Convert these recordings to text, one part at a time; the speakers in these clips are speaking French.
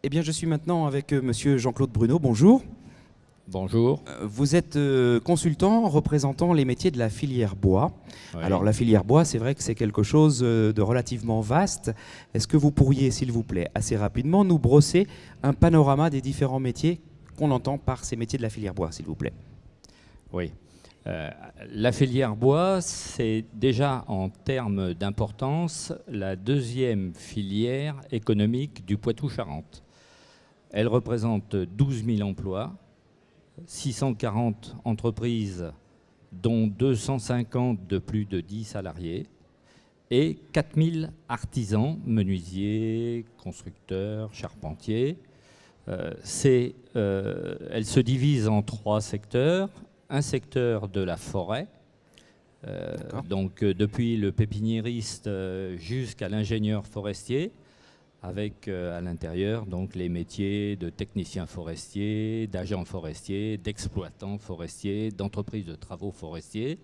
Eh bien, je suis maintenant avec monsieur Jean-Claude Bruno. Bonjour. Bonjour. Vous êtes consultant représentant les métiers de la filière bois. Oui. Alors, la filière bois, c'est vrai que c'est quelque chose de relativement vaste. Est-ce que vous pourriez, s'il vous plaît, assez rapidement, nous brosser un panorama des différents métiers qu'on entend par ces métiers de la filière bois, s'il vous plaît? Oui. La filière bois, c'est déjà en termes d'importance la deuxième filière économique du Poitou-Charentes. Elle représente 12 000 emplois, 640 entreprises, dont 250 de plus de 10 salariés, et 4 000 artisans, menuisiers, constructeurs, charpentiers. Elle se divise en 3 secteurs. Un secteur de la forêt, donc depuis le pépiniériste jusqu'à l'ingénieur forestier, avec à l'intérieur donc les métiers de technicien forestier, d'agent forestier, d'exploitant forestier, d'entreprise de travaux forestiers.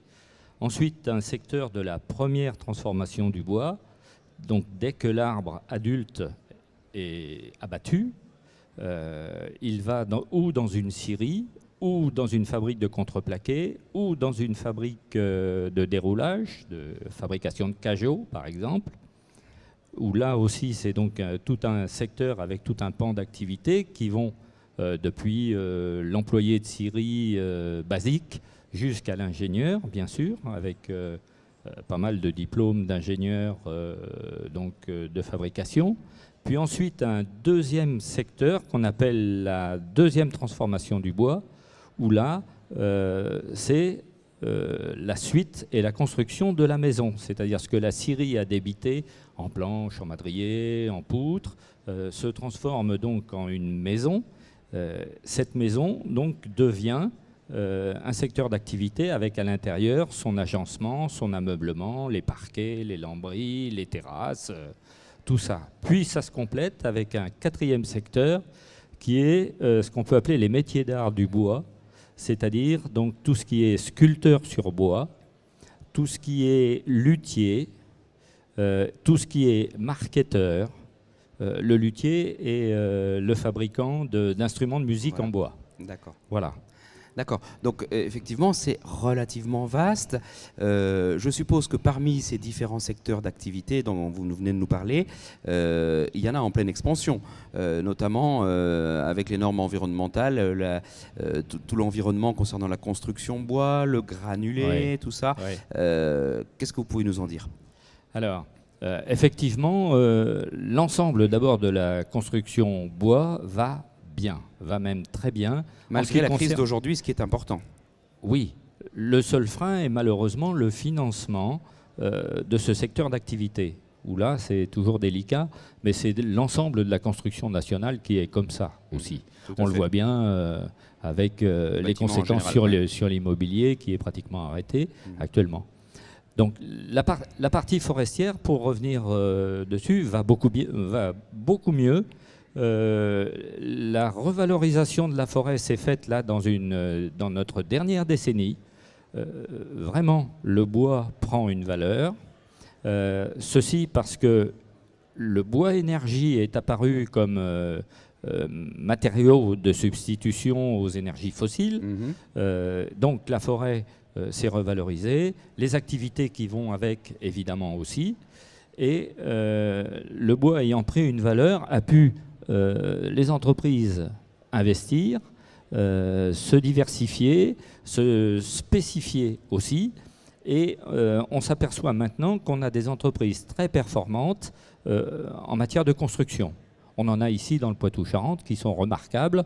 Ensuite, un secteur de la première transformation du bois, donc dès que l'arbre adulte est abattu, il va ou dans une scierie, ou dans une fabrique de contreplaqué, ou dans une fabrique de déroulage, de fabrication de cajots, par exemple, où là aussi c'est donc tout un secteur avec tout un pan d'activités qui vont depuis l'employé de scierie basique jusqu'à l'ingénieur, bien sûr, avec pas mal de diplômes d'ingénieur de fabrication. Puis ensuite un deuxième secteur qu'on appelle la deuxième transformation du bois, où là, c'est la suite et la construction de la maison, c'est-à-dire ce que la scierie a débité en planches, en madriers, en poutres, se transforme donc en une maison. Cette maison donc devient un secteur d'activité avec à l'intérieur son agencement, son ameublement, les parquets, les lambris, les terrasses, tout ça. Puis ça se complète avec un 4e secteur qui est ce qu'on peut appeler les métiers d'art du bois, c'est-à-dire donc tout ce qui est sculpteur sur bois, tout ce qui est luthier, tout ce qui est marketteur. Le luthier est le fabricant d'instruments de musique en bois. D'accord. Voilà. D'accord. Donc effectivement, c'est relativement vaste. Je suppose que parmi ces différents secteurs d'activité dont vous venez de nous parler, il y en a en pleine expansion, notamment avec les normes environnementales, tout l'environnement concernant la construction bois, le granulé, tout ça. Qu'est-ce que vous pouvez nous en dire? Alors, effectivement, l'ensemble d'abord de la construction bois va bien, va même très bien. Malgré la crise d'aujourd'hui, ce qui est important. Oui, le seul frein est malheureusement le financement de ce secteur d'activité, où là c'est toujours délicat, mais c'est l'ensemble de la construction nationale qui est comme ça aussi. On le voit bien avec les conséquences sur l'immobilier qui est pratiquement arrêté actuellement. Donc la partie forestière, pour revenir dessus, va beaucoup mieux. La revalorisation de la forêt s'est faite là dans notre dernière décennie. Vraiment, le bois prend une valeur. Ceci parce que le bois énergie est apparu comme matériau de substitution aux énergies fossiles. Donc la forêt s'est revalorisée, les activités qui vont avec évidemment aussi. Et le bois ayant pris une valeur a pu les entreprises investir, se diversifier, se spécifier aussi. Et on s'aperçoit maintenant qu'on a des entreprises très performantes en matière de construction. On en a ici dans le Poitou-Charentes qui sont remarquables,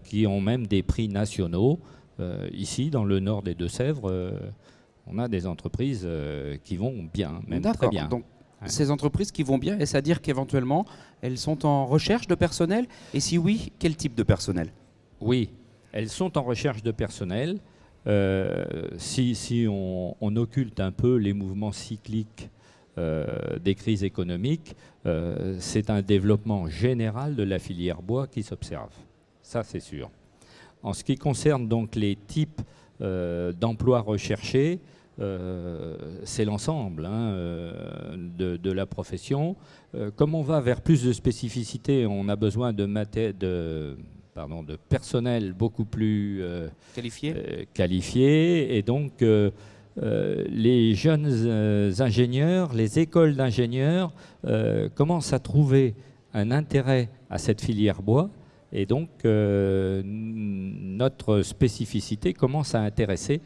qui ont même des prix nationaux. Ici, dans le nord des Deux-Sèvres, on a des entreprises qui vont bien, même très bien. Donc, ces entreprises qui vont bien, est-ce à dire qu'éventuellement, elles sont en recherche de personnel? Et si oui, quel type de personnel? Oui, elles sont en recherche de personnel. Si on occulte un peu les mouvements cycliques des crises économiques, c'est un développement général de la filière bois qui s'observe. Ça, c'est sûr. En ce qui concerne donc les types d'emplois recherchés, c'est l'ensemble de la profession. Comme on va vers plus de spécificité, on a besoin de personnel beaucoup plus qualifié. Et donc, les jeunes ingénieurs, les écoles d'ingénieurs commencent à trouver un intérêt à cette filière bois. Et donc, notre spécificité commence à intéresser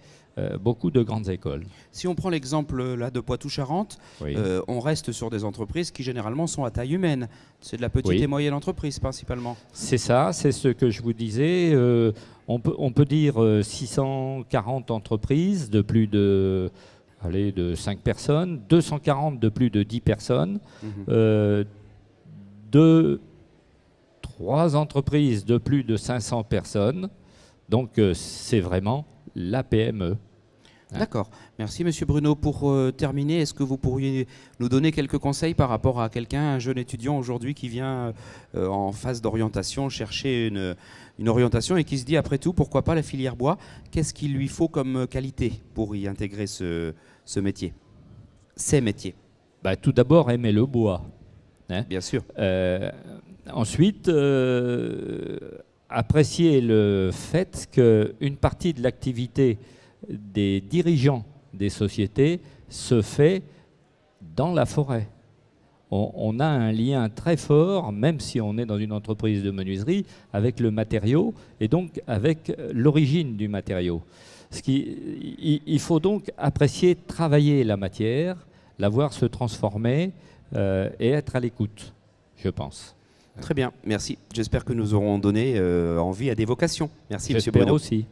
beaucoup de grandes écoles. Si on prend l'exemple là de Poitou-Charentes, Oui. on reste sur des entreprises qui généralement sont à taille humaine. C'est de la petite et moyenne entreprise principalement. C'est ça, c'est ce que je vous disais. On peut dire 640 entreprises de plus de 5 personnes, 240 de plus de 10 personnes, 3 entreprises de plus de 500 personnes. Donc c'est vraiment la PME. D'accord. Merci Monsieur Bruno. Pour terminer, est-ce que vous pourriez nous donner quelques conseils par rapport à quelqu'un, un jeune étudiant aujourd'hui qui vient en phase d'orientation, chercher une orientation et qui se dit après tout, pourquoi pas la filière bois? Qu'est-ce qu'il lui faut comme qualité pour y intégrer ce métier, ces métiers? Tout d'abord, aimer le bois. Bien sûr. Ensuite, apprécier le fait qu'une partie de l'activité des dirigeants des sociétés se fait dans la forêt. On a un lien très fort, même si on est dans une entreprise de menuiserie, avec le matériau et donc avec l'origine du matériau. Il faut donc apprécier travailler la matière, la voir se transformer et être à l'écoute, je pense. Très bien, merci. J'espère que nous aurons donné envie à des vocations. Merci, Monsieur Bruno. J'espère aussi.